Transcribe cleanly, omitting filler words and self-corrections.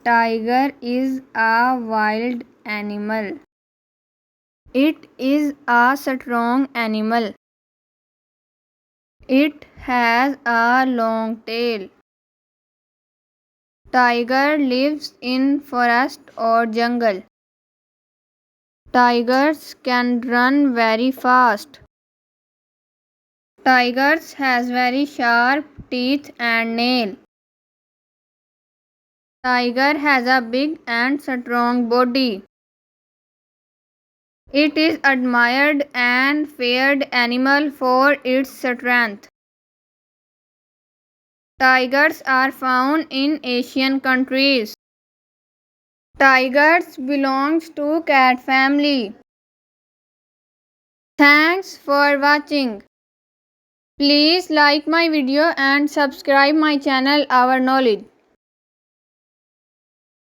Tiger is a wild animal. It is a strong animal. It has a long tail. Tiger lives in forest or jungle. Tigers can run very fast. Tigers has very sharp teeth and nail. Tiger has a big and strong body. It is admired and feared animal for its strength. Tigers are found in Asian countries. Tigers belongs to cat family. Thanks for watching. Please like my video and subscribe my channel Our Knowledge.